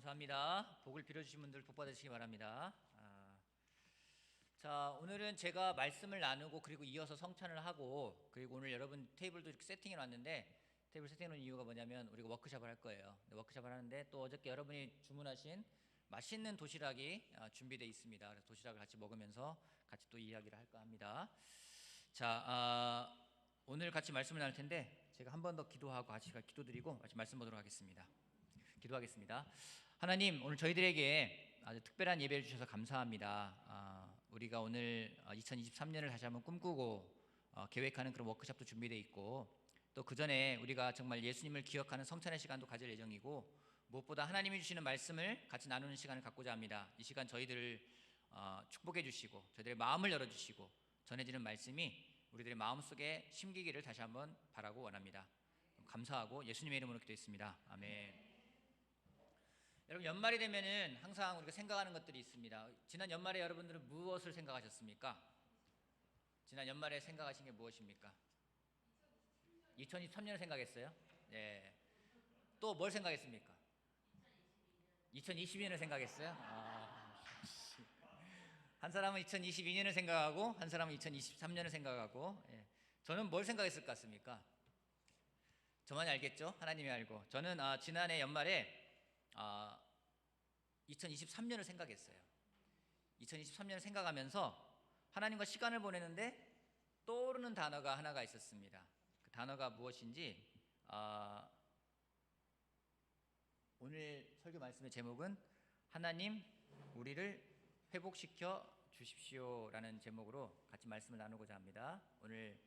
감사합니다. 복을 빌어주신 분들 복 받으시기 바랍니다. 자, 오늘은 제가 말씀을 나누고 그리고 이어서 성찬을 하고 그리고 오늘 여러분 테이블도 이렇게 세팅해 놨는데 테이블 세팅해 놓은 이유가 뭐냐면 우리가 워크숍을 할 거예요. 워크숍을 하는데 또 어저께 여러분이 주문하신 맛있는 도시락이 준비되어 있습니다. 그래서 도시락을 같이 먹으면서 같이 또 이야기를 할까 합니다. 자, 오늘 같이 말씀을 나눌 텐데 제가 한 번 더 기도하고 같이 기도드리고 같이 말씀 보도록 하겠습니다. 기도하겠습니다. 하나님, 오늘 저희들에게 아주 특별한 예배를 주셔서 감사합니다. 우리가 오늘 2023년을 다시 한번 꿈꾸고 계획하는 그런 워크숍도 준비되어 있고 또 그 전에 우리가 정말 예수님을 기억하는 성찬의 시간도 가질 예정이고 무엇보다 하나님이 주시는 말씀을 같이 나누는 시간을 갖고자 합니다. 이 시간 저희들을 축복해 주시고 저희들의 마음을 열어주시고 전해지는 말씀이 우리들의 마음속에 심기기를 다시 한번 바라고 원합니다. 감사하고 예수님의 이름으로 기도했습니다. 아멘. 여러분, 연말이 되면은 항상 우리가 생각하는 것들이 있습니다. 지난 연말에 여러분들은 무엇을 생각하셨습니까? 지난 연말에 생각하신 게 무엇입니까? 2023년을 생각했어요? 네. 또 뭘 생각했습니까? 2022년을 생각했어요? 한 사람은 2022년을 생각하고 한 사람은 2023년을 생각하고 저는 뭘 생각했을 것 같습니까? 저만이 알겠죠? 하나님이 알고. 저는 지난해 연말에 2023년을 생각했어요. 2023년을 생각하면서 하나님과 시간을 보내는데 떠오르는 단어가 하나가 있었습니다. 그 단어가 무엇인지 오늘 설교 말씀의 제목은 하나님 우리를 회복시켜 주십시오라는 제목으로 같이 말씀을 나누고자 합니다. 오늘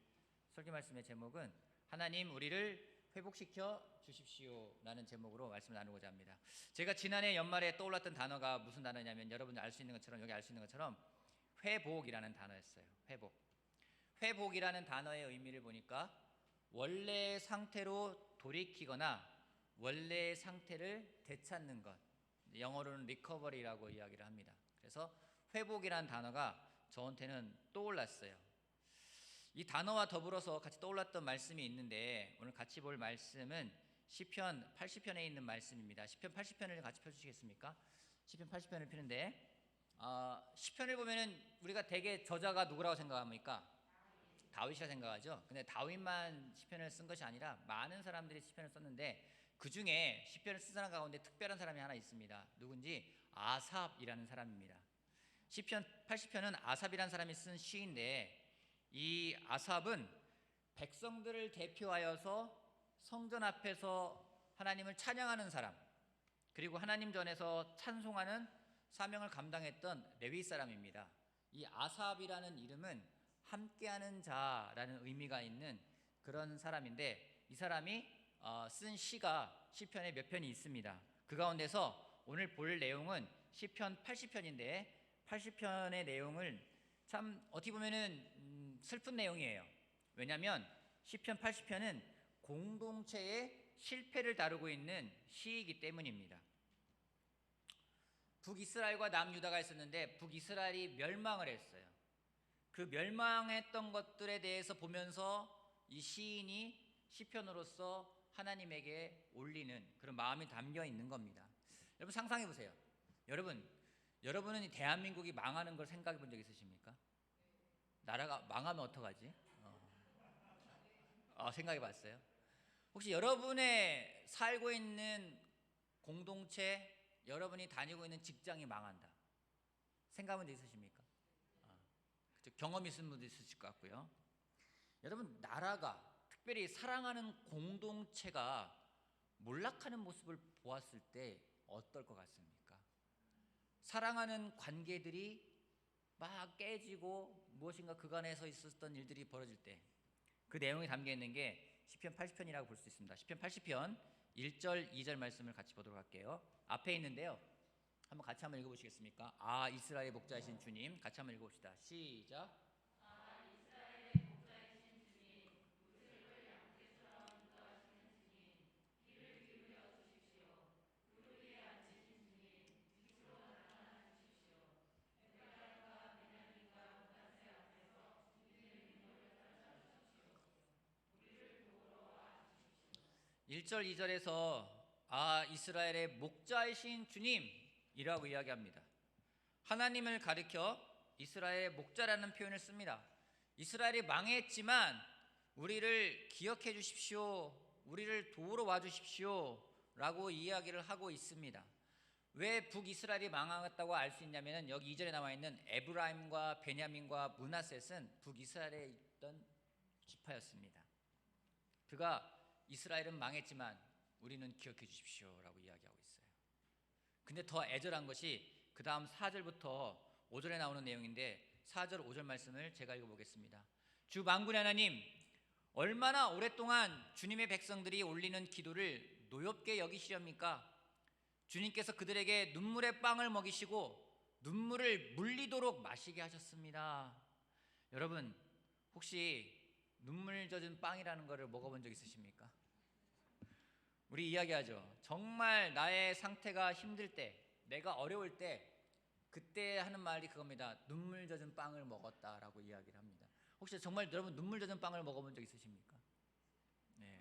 설교 말씀의 제목은 하나님 우리를 회복시켜 주십시오라는 제목으로 말씀을 나누고자 합니다. 제가 지난해 연말에 떠올랐던 단어가 무슨 단어냐면 여러분들 알 수 있는 것처럼 여기 알 수 있는 것처럼 회복이라는 단어였어요. 회복이라는 단어의 의미를 보니까 원래의 상태로 돌이키거나 원래의 상태를 되찾는 것, 영어로는 recovery라고 이야기를 합니다. 그래서 회복이라는 단어가 저한테는 떠올랐어요. 이 단어와 더불어서 같이 떠올랐던 말씀이 있는데 오늘 같이 볼 말씀은 시편 80편에 있는 말씀입니다. 시편 80편을 같이 펴주시겠습니까? 시편 80편을 펴는데 시편을 보면은 우리가 대개 저자가 누구라고 생각합니까? 다윗이라 생각하죠. 근데 다윗만 시편을 쓴 것이 아니라 많은 사람들이 시편을 썼는데 그 중에 시편을 쓴 사람 가운데 특별한 사람이 하나 있습니다. 누군지 아삽이라는 사람입니다. 시편 80편은 아삽이라는 사람이 쓴 시인데 이 아삽은 백성들을 대표하여서 성전 앞에서 하나님을 찬양하는 사람 그리고 하나님 전에서 찬송하는 사명을 감당했던 레위 사람입니다. 이 아삽이라는 이름은 함께하는 자라는 의미가 있는 그런 사람인데 이 사람이 쓴 시가 시편에 몇 편이 있습니다. 그 가운데서 오늘 볼 내용은 시편 80편인데 80편의 내용을 참 어떻게 보면은 슬픈 내용이에요. 왜냐하면 시편 80편은 공동체의 실패를 다루고 있는 시이기 때문입니다. 북이스라엘과 남유다가 있었는데 북이스라엘이 멸망을 했어요. 그 멸망했던 것들에 대해서 보면서 이 시인이 시편으로서 하나님에게 올리는 그런 마음이 담겨 있는 겁니다. 여러분 상상해 보세요. 여러분은 이 대한민국이 망하는 걸 생각해 본 적 있으십니까? 나라가 망하면 어떡하지? 생각해 봤어요? 혹시 여러분의 살고 있는 공동체, 여러분이 다니고 있는 직장이 망한다. 생각해 본 적 있으십니까? 경험 있는 분도 있으실 것 같고요. 여러분 나라가 특별히 사랑하는 공동체가 몰락하는 모습을 보았을 때 어떨 것 같습니까? 사랑하는 관계들이 막 깨지고 무엇인가 그간에서 있었던 일들이 벌어질 때 그 내용이 담겨 있는 게 시편 80편이라고 볼 수 있습니다. 시편 80편 1절 2절 말씀을 같이 보도록 할게요. 앞에 있는데요. 같이 한번 읽어보시겠습니까? 이스라엘의 목자이신 주님, 같이 한번 읽어봅시다. 시작. 이스라엘의 목자이신 주님, 우리를 양떼처럼 인도하시는 주님, 귀를 기울여 주십시오. 그 위에 앉으신 주님, 빛으로 나타나 주십시오. 에프라임과 베냐민과 므낫세 앞에서 주님의 능력을 펼쳐 주십시오. 우리를 도우러 와 주십시오. 1절 2절에서 이스라엘의 목자이신 주님이라고 이야기합니다. 하나님을 가리켜 이스라엘의 목자라는 표현을 씁니다. 이스라엘이 망했지만 우리를 기억해 주십시오, 우리를 도우러 와 주십시오 라고 이야기를 하고 있습니다. 왜 북이스라엘이 망하겠다고 알 수 있냐면 여기 2절에 나와 있는 에브라임과 베냐민과 므낫셋은 북이스라엘에 있던 지파였습니다. 그가 이스라엘은 망했지만 우리는 기억해 주십시오 라고 이야기하고 있어요. 근데 더 애절한 것이 그 다음 4절부터 5절에 나오는 내용인데 4절 5절 말씀을 제가 읽어보겠습니다. 주 만군의 하나님, 얼마나 오랫동안 주님의 백성들이 올리는 기도를 노엽게 여기시렵니까? 주님께서 그들에게 눈물의 빵을 먹이시고 눈물을 물리도록 마시게 하셨습니다. 여러분, 혹시 눈물 젖은 빵이라는 것을 먹어본 적 있으십니까? 우리 이야기하죠. 정말 나의 상태가 힘들 때, 내가 어려울 때 그때 하는 말이 그겁니다. 눈물 젖은 빵을 먹었다라고 이야기를 합니다. 혹시 정말 여러분 눈물 젖은 빵을 먹어본 적 있으십니까? 네.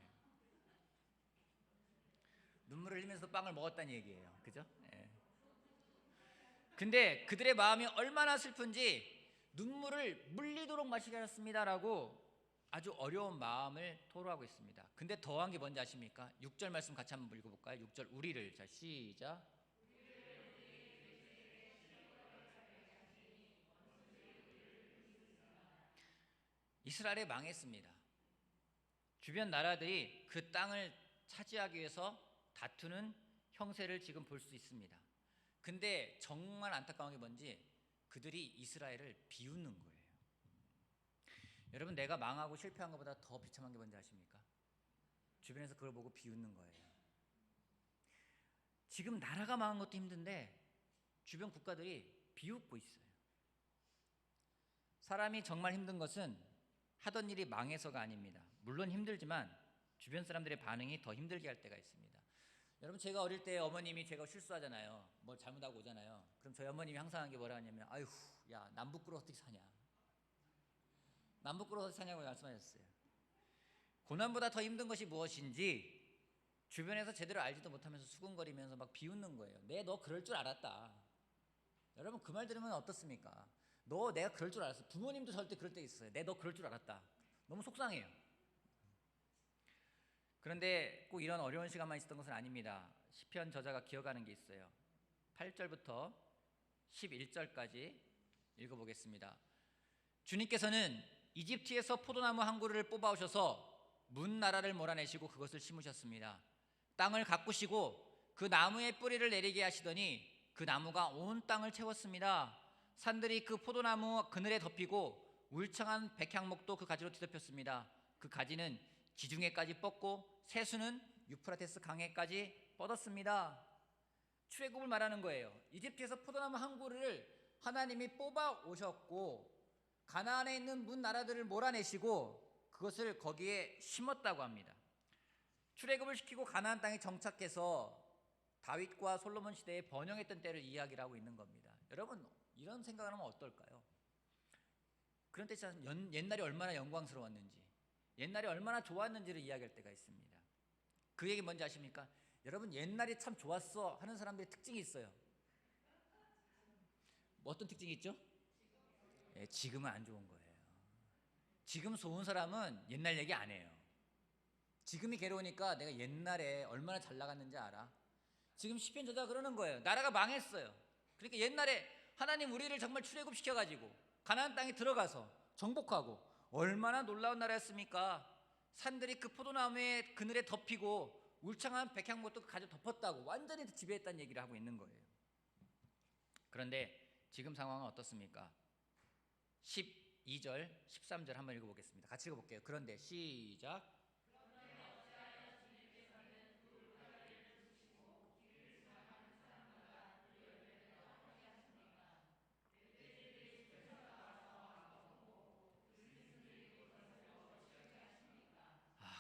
눈물을 흘리면서 빵을 먹었다는 얘기예요. 그죠? 네. 근데 그들의 마음이 얼마나 슬픈지 눈물을 물리도록 마시게 하셨습니다라고 아주 어려운 마음을 토로하고 있습니다. 근데 더한 게 뭔지 아십니까? 6절 말씀 같이 한번 읽어볼까요? 6절 우리를, 자 시작. 이스라엘이 망했습니다. 주변 나라들이 그 땅을 차지하기 위해서 다투는 형세를 지금 볼 수 있습니다. 근데 정말 안타까운 게 뭔지 그들이 이스라엘을 비웃는 거예요. 여러분, 내가 망하고 실패한 것보다 더 비참한 게 뭔지 아십니까? 주변에서 그걸 보고 비웃는 거예요. 지금 나라가 망한 것도 힘든데 주변 국가들이 비웃고 있어요. 사람이 정말 힘든 것은 하던 일이 망해서가 아닙니다. 물론 힘들지만 주변 사람들의 반응이 더 힘들게 할 때가 있습니다. 여러분, 제가 어릴 때 어머님이 제가 실수하잖아요. 뭘 잘못하고 오잖아요. 그럼 저희 어머님이 항상 한 게 뭐라 하냐면 아휴, 야 남북으로 어떻게 사냐, 남북으로 어떻게 사냐고 말씀하셨어요. 고난보다 더 힘든 것이 무엇인지 주변에서 제대로 알지도 못하면서 수군거리면서 막 비웃는 거예요. 너 그럴 줄 알았다. 여러분, 그 말 들으면 어떻습니까? 내가 그럴 줄 알았어. 부모님도 절대 그럴 때 있어요. 너 그럴 줄 알았다. 너무 속상해요. 그런데 꼭 이런 어려운 시간만 있었던 것은 아닙니다. 시편 저자가 기억하는 게 있어요. 8절부터 11절까지 읽어보겠습니다. 주님께서는 이집트에서 포도나무 한 그루를 뽑아오셔서 문 나라를 몰아내시고 그것을 심으셨습니다. 땅을 가꾸시고 그 나무의 뿌리를 내리게 하시더니 그 나무가 온 땅을 채웠습니다. 산들이 그 포도나무 그늘에 덮이고 울창한 백향목도 그 가지로 뒤덮였습니다. 그 가지는 지중해까지 뻗고 새수는 유프라테스 강에까지 뻗었습니다. 출애굽을 말하는 거예요. 이집트에서 포도나무 한 그루를 하나님이 뽑아 오셨고 가나안에 있는 문 나라들을 몰아내시고 그것을 거기에 심었다고 합니다. 출애굽을 시키고 가나안 땅에 정착해서 다윗과 솔로몬 시대에 번영했던 때를 이야기를 하고 있는 겁니다. 여러분, 이런 생각을 하면 어떨까요? 그런 때 옛날이 얼마나 영광스러웠는지, 옛날이 얼마나 좋았는지를 이야기할 때가 있습니다. 그 얘기 뭔지 아십니까? 여러분, 옛날이 참 좋았어 하는 사람들의 특징이 있어요. 뭐 어떤 특징이 있죠? 지금은 안 좋은 거예요. 지금 좋은 사람은 옛날 얘기 안 해요. 지금이 괴로우니까 내가 옛날에 얼마나 잘 나갔는지 알아? 지금 시편 저자가 그러는 거예요. 나라가 망했어요. 그러니까 옛날에 하나님 우리를 정말 출애굽시켜가지고 가나안 땅에 들어가서 정복하고 얼마나 놀라운 나라였습니까? 산들이 그 포도나무의 그늘에 덮이고 울창한 백향목도 그 가지고 덮었다고 완전히 지배했다는 얘기를 하고 있는 거예요. 그런데 지금 상황은 어떻습니까? 12절, 13절 한번 읽어보겠습니다. 같이 읽어볼게요. 그런데 시작.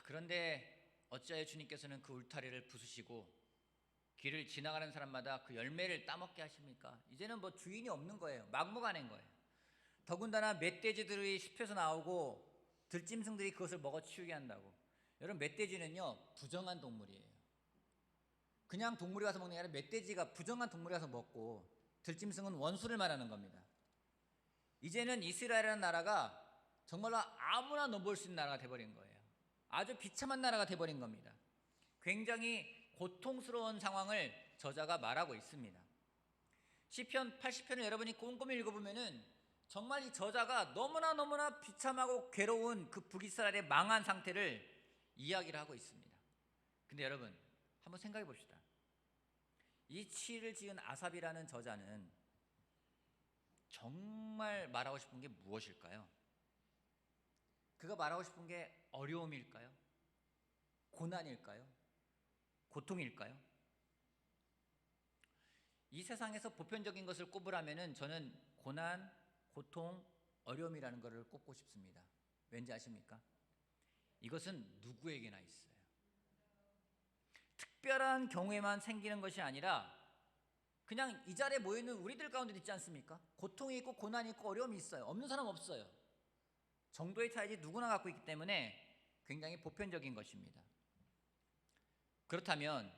그런데 어찌하여 주님께서는 그 울타리를 부수시고 길을 지나가는 사람마다 그 열매를 따먹게 하십니까? 이제는 뭐 주인이 없는 거예요. 막무가내인 거예요. 더군다나 멧돼지들이 숲에서 나오고 들짐승들이 그것을 먹어 치우게 한다고. 여러분, 멧돼지는요 부정한 동물이에요. 그냥 동물이 와서 먹는 게 아니라 멧돼지가 부정한 동물이 와서 먹고 들짐승은 원수를 말하는 겁니다. 이제는 이스라엘이라는 나라가 정말로 아무나 넘볼 수 있는 나라가 돼버린 거예요. 아주 비참한 나라가 돼버린 겁니다. 굉장히 고통스러운 상황을 저자가 말하고 있습니다. 시편 80편을 여러분이 꼼꼼히 읽어보면은 정말 이 저자가 너무나 비참하고 괴로운 그 북이스라엘의 망한 상태를 이야기를 하고 있습니다. 근데 여러분 한번 생각해 봅시다. 이 시를 지은 아삽이라는 저자는 정말 말하고 싶은 게 무엇일까요? 그가 말하고 싶은 게 어려움일까요? 고난일까요? 고통일까요? 이 세상에서 보편적인 것을 꼽으라면은 저는 고난, 고통, 어려움이라는 것을 꼽고 싶습니다. 왠지 아십니까? 이것은 누구에게나 있어요. 특별한 경우에만 생기는 것이 아니라 그냥 이 자리에 모여있는 우리들 가운데 있지 않습니까? 고통이 있고 고난이 있고 어려움이 있어요. 없는 사람 없어요. 정도의 차이지 누구나 갖고 있기 때문에 굉장히 보편적인 것입니다. 그렇다면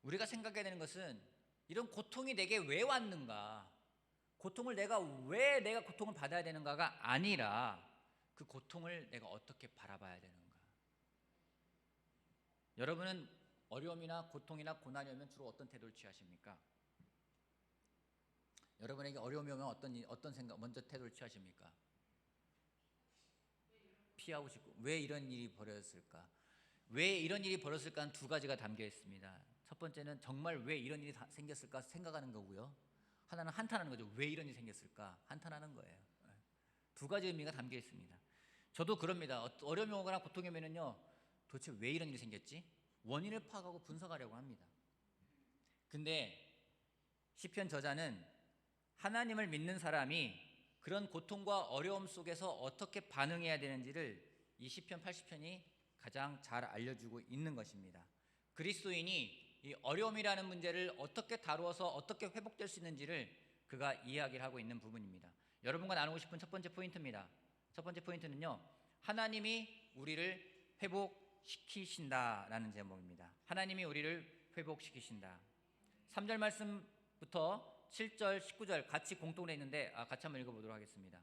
우리가 생각해야 되는 것은 이런 고통이 내게 왜 왔는가, 고통을 내가 고통을 받아야 되는가가 아니라 그 고통을 내가 어떻게 바라봐야 되는가. 여러분은 어려움이나 고통이나 고난이 오면 주로 어떤 태도를 취하십니까? 여러분에게 어려움이 오면 어떤 생각, 먼저 태도를 취하십니까? 피하고 싶고, 왜 이런 일이 벌어졌을까? 왜 이런 일이 벌어졌을까? 두 가지가 담겨 있습니다. 첫 번째는 정말 왜 이런 일이 생겼을까 생각하는 거고요. 하나는 한탄하는 거죠. 왜 이런 일이 생겼을까? 한탄하는 거예요. 두 가지 의미가 담겨 있습니다. 저도 그럽니다. 어려움이 오거나 고통이 오면요, 도대체 왜 이런 일이 생겼지? 원인을 파악하고 분석하려고 합니다. 근데 시편 저자는 하나님을 믿는 사람이 그런 고통과 어려움 속에서 어떻게 반응해야 되는지를 이 시편 80편이 가장 잘 알려주고 있는 것입니다. 그리스도인이 이 어려움이라는 문제를 어떻게 다루어서 어떻게 회복될 수 있는지를 그가 이야기를 하고 있는 부분입니다. 여러분과 나누고 싶은 첫 번째 포인트입니다. 첫 번째 포인트는요, 하나님이 우리를 회복시키신다라는 제목입니다. 하나님이 우리를 회복시키신다. 3절 말씀부터 7절, 19절 같이 공통으로 있는데 같이 한번 읽어보도록 하겠습니다.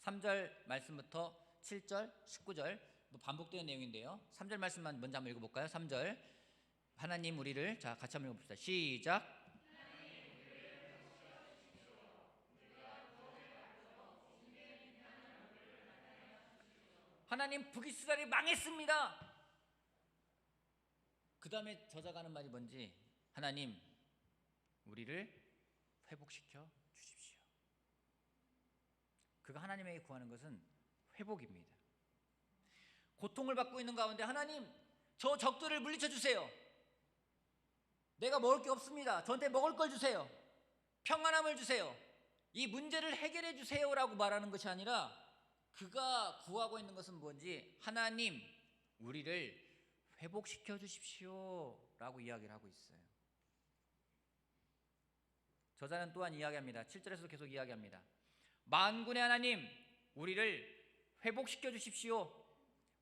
3절 말씀부터 7절, 19절 반복되는 내용인데요. 3절 말씀만 먼저 한번 읽어볼까요? 3절 하나님 우리를, 자 같이 한번 읽어봅시다. 시작. 하나님 북이스라엘이 망했습니다. 그 다음에 저자가 하는 말이 뭔지, 하나님 우리를 회복시켜 주십시오. 그가 하나님에게 구하는 것은 회복입니다. 고통을 받고 있는 가운데 하나님 저 적들을 물리쳐 주세요. 내가 먹을 게 없습니다. 저한테 먹을 걸 주세요. 평안함을 주세요. 이 문제를 해결해 주세요라고 말하는 것이 아니라 그가 구하고 있는 것은 뭔지, 하나님 우리를 회복시켜 주십시오 라고 이야기를 하고 있어요. 저자는 또한 이야기합니다. 7절에서도 계속 이야기합니다. 만군의 하나님 우리를 회복시켜 주십시오.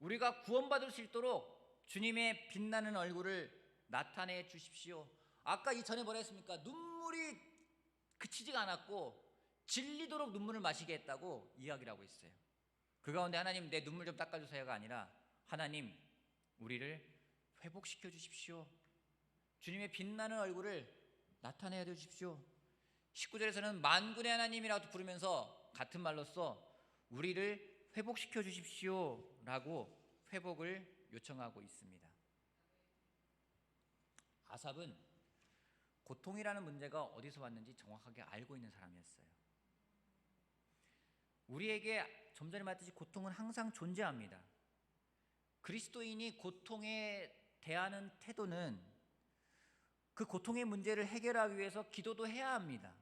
우리가 구원받을 수 있도록 주님의 빛나는 얼굴을 나타내 주십시오. 아까 이전에 뭐라 했습니까? 눈물이 그치지가 않았고 질리도록 눈물을 마시게 했다고 이야기를 하고 있어요. 그 가운데 하나님 내 눈물 좀 닦아주세요가 아니라 하나님 우리를 회복시켜 주십시오. 주님의 빛나는 얼굴을 나타내야 주십시오. 19절에서는 만군의 하나님이라고 부르면서 같은 말로써 우리를 회복시켜 주십시오 라고 회복을 요청하고 있습니다. 아삽은 고통이라는 문제가 어디서 왔는지 정확하게 알고 있는 사람이었어요. 우리에게 좀 전에 말했듯이 고통은 항상 존재합니다. 그리스도인이 고통에 대하는 태도는 그 고통의 문제를 해결하기 위해서 기도도 해야 합니다.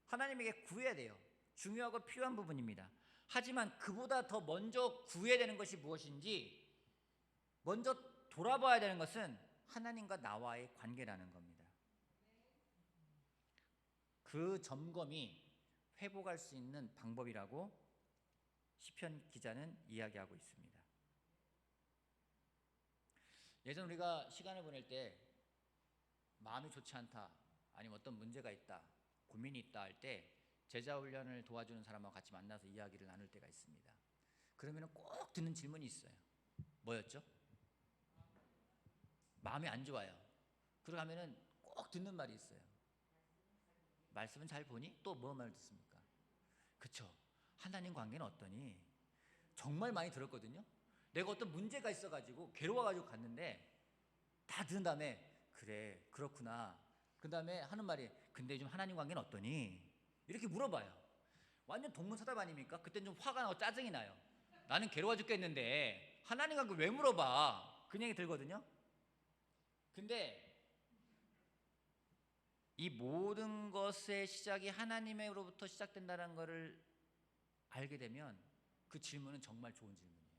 하나님에게 구해야 돼요. 중요하고 필요한 부분입니다. 하지만 그보다 더 먼저 구해야 되는 것이 무엇인지, 먼저 돌아봐야 되는 것은 하나님과 나와의 관계라는 겁니다. 그 점검이 회복할 수 있는 방법이라고 시편 기자는 이야기하고 있습니다. 예전 우리가 시간을 보낼 때 마음이 좋지 않다, 아니면 어떤 문제가 있다, 고민이 있다 할 때 제자 훈련을 도와주는 사람하고 같이 만나서 이야기를 나눌 때가 있습니다. 그러면 꼭 듣는 질문이 있어요. 뭐였죠? 마음이 안 좋아요. 그러면은 꼭 듣는 말이 있어요. 말씀은 잘 보니? 또 뭐 말 듣습니까? 그쵸? 하나님 관계는 어떠니? 정말 많이 들었거든요. 내가 어떤 문제가 있어가지고 괴로워가지고 갔는데 다 들은 다음에 그래 그렇구나. 그 다음에 하는 말이 근데 요즘 하나님 관계는 어떠니? 이렇게 물어봐요. 완전 동문서답 아닙니까? 그땐 좀 화가 나고 짜증이 나요. 나는 괴로워 죽겠는데 하나님 관계 왜 물어봐? 그 얘기 들거든요. 근데 이 모든 것의 시작이 하나님으로부터 시작된다는 것을 알게 되면 그 질문은 정말 좋은 질문이에요.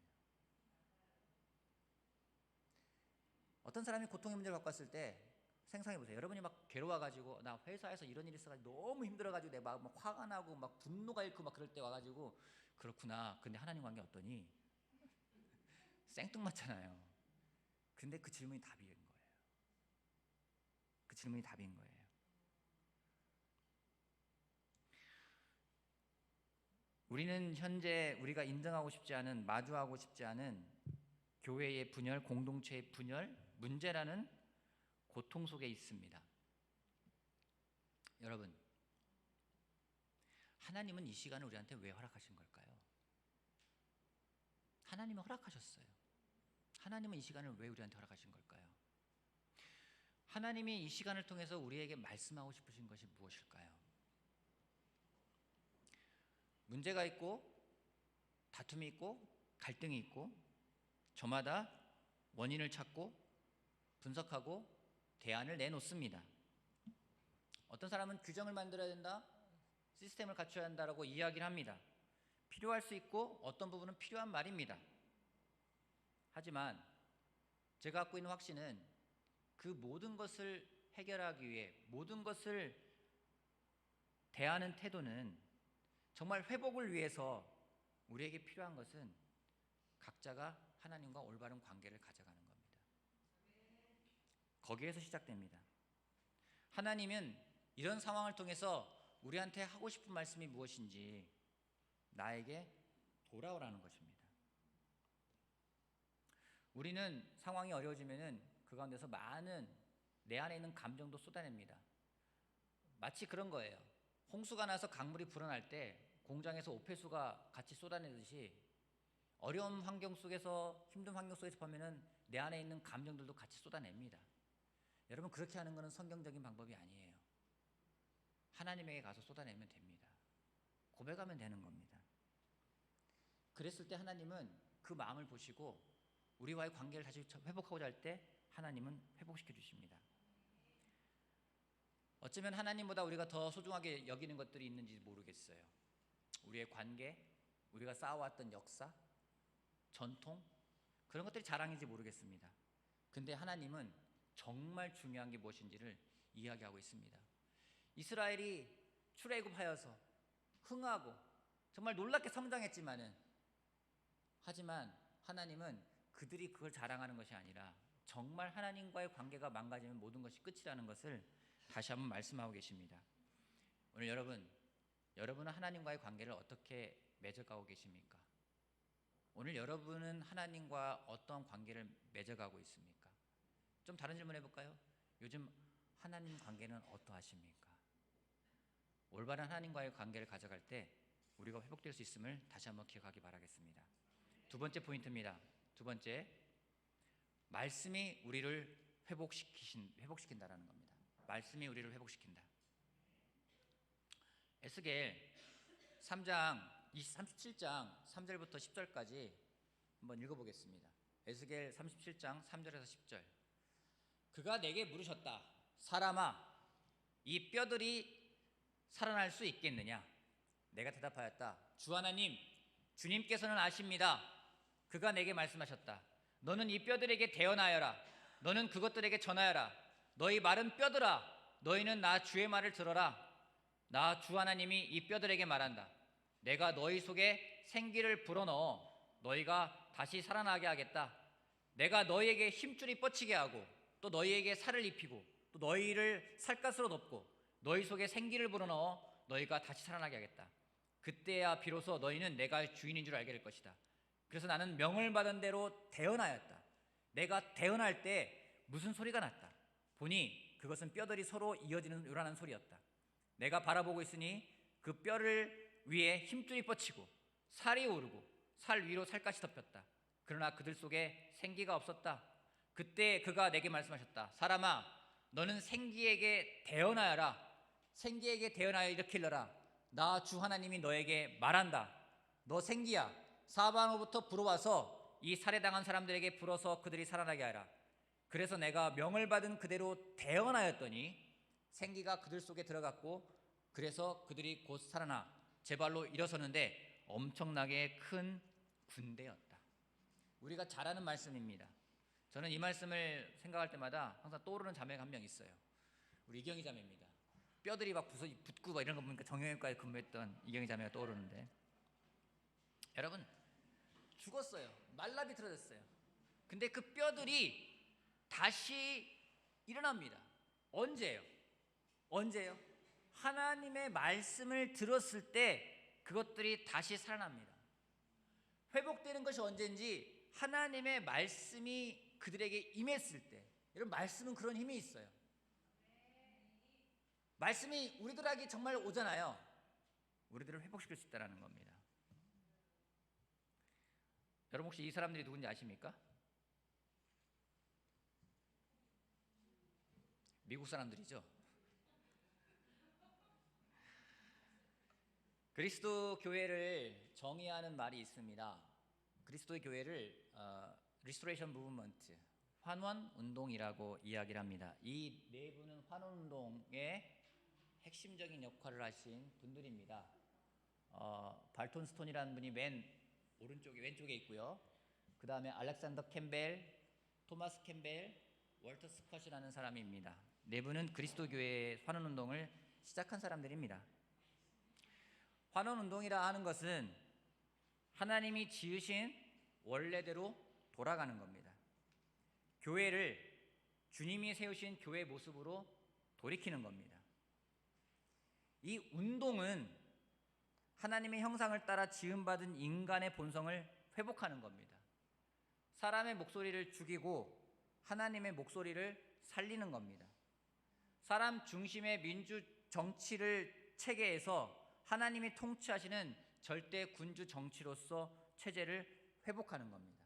어떤 사람이 고통의 문제를 갖고 왔을 때 생각해 보세요. 여러분이 막 괴로워가지고 나 회사에서 이런 일이 있어가지고 너무 힘들어가지고 내가 막 화가 나고 막 분노가 일고 막 그럴 때 와가지고 그렇구나. 근데 하나님 관계 어떠니? 생뚱맞잖아요. 근데 그 질문이 답인 거예요. 그 질문이 답인 거예요. 우리는 현재 우리가 인정하고 싶지 않은, 마주하고 싶지 않은 교회의 분열, 공동체의 분열, 문제라는 고통 속에 있습니다. 여러분, 하나님은 이 시간을 우리한테 왜 허락하신 걸까요? 하나님은 허락하셨어요. 하나님은 이 시간을 왜 우리한테 허락하신 걸까요? 하나님이 이 시간을 통해서 우리에게 말씀하고 싶으신 것이 무엇일까요? 문제가 있고 다툼이 있고 갈등이 있고 저마다 원인을 찾고 분석하고 대안을 내놓습니다. 어떤 사람은 규정을 만들어야 된다, 시스템을 갖춰야 한다라고 이야기를 합니다. 필요할 수 있고 어떤 부분은 필요한 말입니다. 하지만 제가 갖고 있는 확신은 그 모든 것을 해결하기 위해 모든 것을 대하는 태도는 정말 회복을 위해서 우리에게 필요한 것은 각자가 하나님과 올바른 관계를 가져가는 겁니다. 거기에서 시작됩니다. 하나님은 이런 상황을 통해서 우리한테 하고 싶은 말씀이 무엇인지 나에게 돌아오라는 것입니다. 우리는 상황이 어려워지면은 그 가운데서 많은 내 안에 있는 감정도 쏟아냅니다. 마치 그런 거예요. 홍수가 나서 강물이 불어날 때 공장에서 오폐수가 같이 쏟아내듯이 어려운 환경 속에서, 힘든 환경 속에서 보면은 내 안에 있는 감정들도 같이 쏟아냅니다. 여러분, 그렇게 하는 것은 성경적인 방법이 아니에요. 하나님에게 가서 쏟아내면 됩니다. 고백하면 되는 겁니다. 그랬을 때 하나님은 그 마음을 보시고 우리와의 관계를 다시 회복하고자 할 때 하나님은 회복시켜 주십니다. 어쩌면 하나님보다 우리가 더 소중하게 여기는 것들이 있는지 모르겠어요. 우리의 관계, 우리가 쌓아왔던 역사, 전통, 그런 것들이 자랑인지 모르겠습니다. 근데 하나님은 정말 중요한 게 무엇인지를 이야기하고 있습니다. 이스라엘이 출애굽하여서 흥하고 정말 놀랍게 성장했지만은, 하지만 하나님은 그들이 그걸 자랑하는 것이 아니라 정말 하나님과의 관계가 망가지면 모든 것이 끝이라는 것을 다시 한번 말씀하고 계십니다. 오늘 여러분은 하나님과의 관계를 어떻게 맺어가고 계십니까? 오늘 여러분은 하나님과 어떤 관계를 맺어가고 있습니까? 좀 다른 질문 해볼까요? 요즘 하나님 관계는 어떠하십니까? 올바른 하나님과의 관계를 가져갈 때 우리가 회복될 수 있음을 다시 한번 기억하기 바라겠습니다. 두 번째 포인트입니다. 두 번째, 말씀이 우리를 회복시킨다라는 겁니다. 말씀이 우리를 회복시킨다. 에스겔 37장 3절부터 10절까지 한번 읽어보겠습니다. 에스겔 37장 3절에서 10절. 그가 내게 물으셨다. 사람아, 이 뼈들이 살아날 수 있겠느냐? 내가 대답하였다. 주 하나님, 주님께서는 아십니다. 그가 내게 말씀하셨다. 너는 이 뼈들에게 대언하여라. 너는 그것들에게 전하여라. 너희 마른 뼈들아, 너희는 나 주의 말을 들어라. 나 주 하나님이 이 뼈들에게 말한다. 내가 너희 속에 생기를 불어넣어 너희가 다시 살아나게 하겠다. 내가 너희에게 힘줄이 뻗치게 하고 또 너희에게 살을 입히고 또 너희를 살갗으로 덮고 너희 속에 생기를 불어넣어 너희가 다시 살아나게 하겠다. 그때야 비로소 너희는 내가 주인인 줄 알게 될 것이다. 그래서 나는 명을 받은 대로 대언하였다. 내가 대언할 때 무슨 소리가 났다. 보니 그것은 뼈들이 서로 이어지는 요란한 소리였다. 내가 바라보고 있으니 그 뼈를 위에 힘줄이 뻗치고 살이 오르고 살 위로 살갗이 덮였다. 그러나 그들 속에 생기가 없었다. 그때 그가 내게 말씀하셨다. 사람아, 너는 생기에게 대언하여라. 생기에게 대언하여 이렇게 일러라. 나 주 하나님이 너에게 말한다. 너 생기야, 사방으로부터 불어와서 이 살해당한 사람들에게 불어서 그들이 살아나게 하라. 그래서 내가 명을 받은 그대로 대언하였더니 생기가 그들 속에 들어갔고 그래서 그들이 곧 살아나 제 발로 일어서는데 엄청나게 큰 군대였다. 우리가 잘 아는 말씀입니다. 저는 이 말씀을 생각할 때마다 항상 떠오르는 자매가 한 명 있어요. 우리 이경희 자매입니다. 뼈들이 막 붙고 막 이런 거 보니까 정형외과에 근무했던 이경희 자매가 떠오르는데, 여러분, 죽었어요. 말라 비틀어졌어요. 근데 그 뼈들이 다시 일어납니다. 언제예요? 언제요? 하나님의 말씀을 들었을 때 그것들이 다시 살아납니다. 회복되는 것이 언제인지 하나님의 말씀이 그들에게 임했을 때. 여러분, 말씀은 그런 힘이 있어요. 말씀이 우리들에게 정말 오잖아요. 우리들을 회복시킬 수 있다는 겁니다. 여러분, 혹시 이 사람들이 누군지 아십니까? 미국 사람들이죠. 그리스도 교회를 정의하는 말이 있습니다. 그리스도의 교회를 Restoration Movement, 환원 운동이라고 이야기를 합니다. 이 네 분은 환원 운동의 핵심적인 역할을 하신 분들입니다. 발톤 스톤이라는 분이 맨 오른쪽에 왼쪽에 있고요. 그 다음에 알렉산더 캠벨, 토마스 캠벨, 월터 스컷이라는 사람입니다. 네 분은 그리스도 교회의 환원 운동을 시작한 사람들입니다. 환원 운동이라 하는 것은 하나님이 지으신 원래대로 돌아가는 겁니다. 교회를 주님이 세우신 교회 모습으로 돌이키는 겁니다. 이 운동은 하나님의 형상을 따라 지음받은 인간의 본성을 회복하는 겁니다. 사람의 목소리를 죽이고 하나님의 목소리를 살리는 겁니다. 사람 중심의 민주 정치를 체계에서 하나님이 통치하시는 절대 군주 정치로서 체제를 회복하는 겁니다.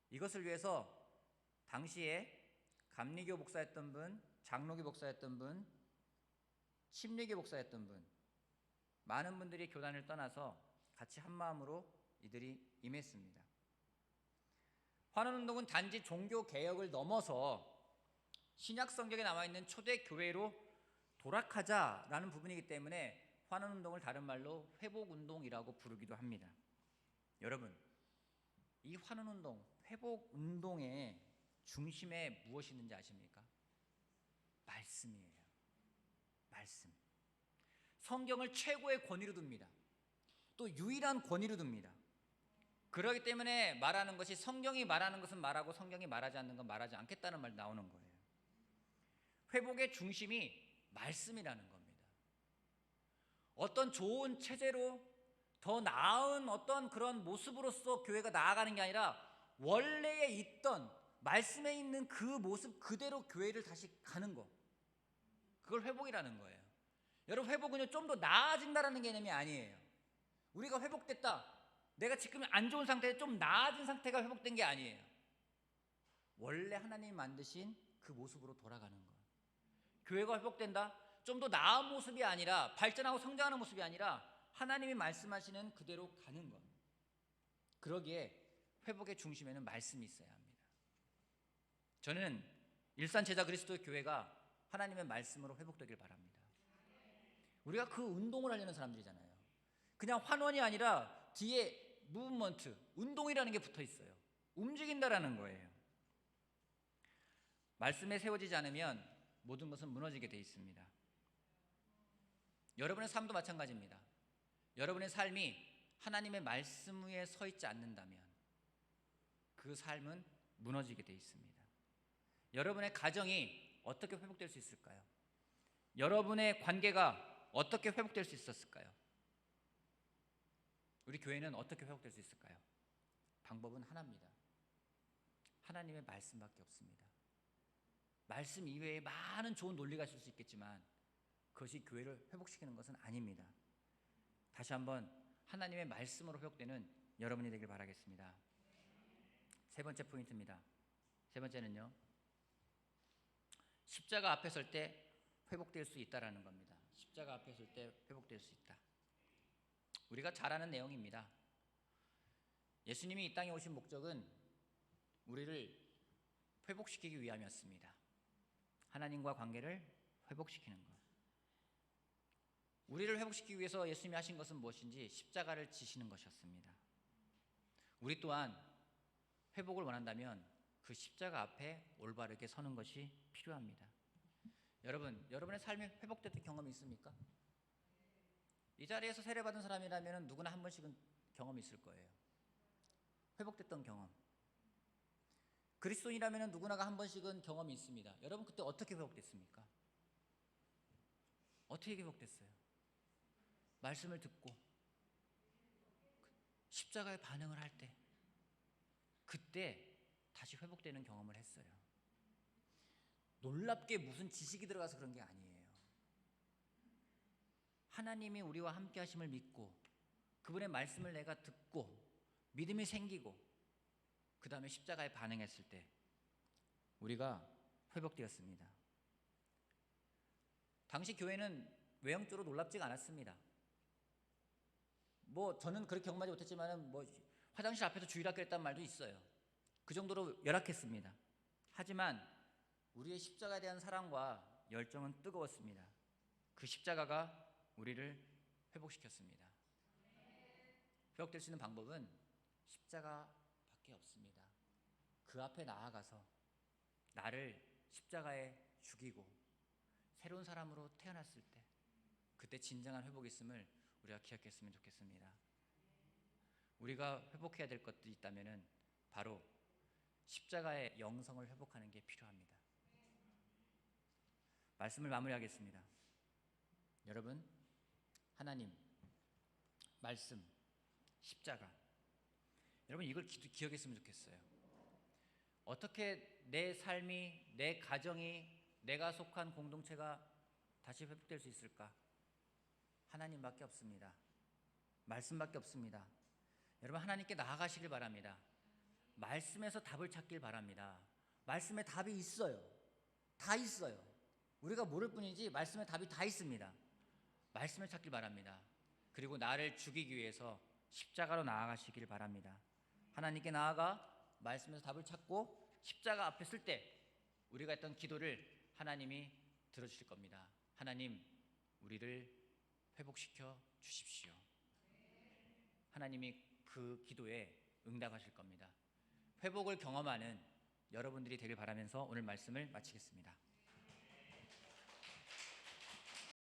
이것을 위해서 당시에 감리교 목사였던 분, 장로교 목사였던 분, 침례교 목사였던 분, 많은 분들이 교단을 떠나서 같이 한마음으로 이들이 임했습니다. 환원운동은 단지 종교 개혁을 넘어서 신약 성경에 나와 있는 초대 교회로 돌아가자라는 부분이기 때문에 환원운동을 다른 말로 회복운동이라고 부르기도 합니다. 여러분, 이 환원운동, 회복운동의 중심에 무엇이 있는지 아십니까? 말씀이에요. 말씀. 성경을 최고의 권위로 둡니다. 또 유일한 권위로 둡니다. 그렇기 때문에 말하는 것이 성경이 말하는 것은 말하고 성경이 말하지 않는 건 말하지 않겠다는 말 나오는 거예요. 회복의 중심이 말씀이라는 겁니다. 어떤 좋은 체제로 더 나은 어떤 그런 모습으로서 교회가 나아가는 게 아니라 원래에 있던 말씀에 있는 그 모습 그대로 교회를 다시 가는 거, 그걸 회복이라는 거예요. 여러분, 회복은요 좀 더 나아진다라는 개념이 아니에요. 우리가 회복됐다, 내가 지금 안 좋은 상태에 좀 나아진 상태가 회복된 게 아니에요. 원래 하나님이 만드신 그 모습으로 돌아가는 거예요. 교회가 회복된다, 좀 더 나은 모습이 아니라, 발전하고 성장하는 모습이 아니라 하나님이 말씀하시는 그대로 가는 것. 그러기에 회복의 중심에는 말씀이 있어야 합니다. 저는 일산 제자 그리스도 교회가 하나님의 말씀으로 회복되길 바랍니다. 우리가 그 운동을 하려는 사람들이잖아요. 그냥 환원이 아니라 뒤에 무브먼트, 운동이라는 게 붙어 있어요. 움직인다라는 거예요. 말씀에 세워지지 않으면 모든 것은 무너지게 돼 있습니다. 여러분의 삶도 마찬가지입니다. 여러분의 삶이 하나님의 말씀 위에 서 있지 않는다면 그 삶은 무너지게 돼 있습니다. 여러분의 가정이 어떻게 회복될 수 있을까요? 여러분의 관계가 어떻게 회복될 수 있었을까요? 우리 교회는 어떻게 회복될 수 있을까요? 방법은 하나입니다. 하나님의 말씀밖에 없습니다. 말씀 이외에 많은 좋은 논리가 있을 수 있겠지만 그것이 교회를 회복시키는 것은 아닙니다. 다시 한번 하나님의 말씀으로 회복되는 여러분이 되길 바라겠습니다. 세 번째 포인트입니다. 세 번째는요, 십자가 앞에 설 때 회복될 수 있다라는 겁니다. 십자가 앞에 설 때 회복될 수 있다. 우리가 잘 아는 내용입니다. 예수님이 이 땅에 오신 목적은 우리를 회복시키기 위함이었습니다. 하나님과 관계를 회복시키는 것. 우리를 회복시키기 위해서 예수님이 하신 것은 무엇인지 십자가를 지시는 것이었습니다. 우리 또한 회복을 원한다면 그 십자가 앞에 올바르게 서는 것이 필요합니다. 여러분의 삶이 회복됐던 경험이 있습니까? 이 자리에서 세례받은 사람이라면 누구나 한 번씩은 경험이 있을 거예요. 회복됐던 경험. 그리스도인이라면 누구나가 한 번씩은 경험이 있습니다. 여러분 그때 어떻게 회복됐습니까? 어떻게 회복됐어요? 말씀을 듣고 십자가에 반응을 할 때 그때 다시 회복되는 경험을 했어요. 놀랍게 무슨 지식이 들어가서 그런 게 아니에요. 하나님이 우리와 함께 하심을 믿고 그분의 말씀을 내가 듣고 믿음이 생기고 그 다음에 십자가에 반응했을 때 우리가 회복되었습니다. 당시 교회는 외형적으로 놀랍지가 않았습니다. 저는 그렇게 경험하지 못했지만 화장실 앞에서 주일학교 했단 말도 있어요. 그 정도로 열악했습니다. 하지만 우리의 십자가에 대한 사랑과 열정은 뜨거웠습니다. 그 십자가가 우리를 회복시켰습니다. 회복될 수 있는 방법은 십자가밖에 없습니다. 그 앞에 나아가서 나를 십자가에 죽이고 새로운 사람으로 태어났을 때 그때 진정한 회복이 있음을 우리가 기억했으면 좋겠습니다. 우리가 회복해야 될 것들이 있다면 바로 십자가의 영성을 회복하는 게 필요합니다. 말씀을 마무리하겠습니다. 여러분, 하나님, 말씀, 십자가, 여러분 이걸 기억했으면 좋겠어요. 어떻게 내 삶이, 내 가정이, 내가 속한 공동체가 다시 회복될 수 있을까? 하나님밖에 없습니다. 말씀밖에 없습니다. 여러분 하나님께 나아가시길 바랍니다. 말씀에서 답을 찾길 바랍니다. 말씀에 답이 있어요. 다 있어요. 우리가 모를 뿐이지 말씀에 답이 다 있습니다. 말씀을 찾길 바랍니다. 그리고 나를 죽이기 위해서 십자가로 나아가시길 바랍니다. 하나님께 나아가 말씀에서 답을 찾고 십자가 앞에 쓸 때 우리가 했던 기도를 하나님이 들어주실 겁니다. 하나님, 우리를 회복시켜 주십시오. 하나님이 그 기도에 응답하실 겁니다. 회복을 경험하는 여러분들이 되길 바라면서 오늘 말씀을 마치겠습니다.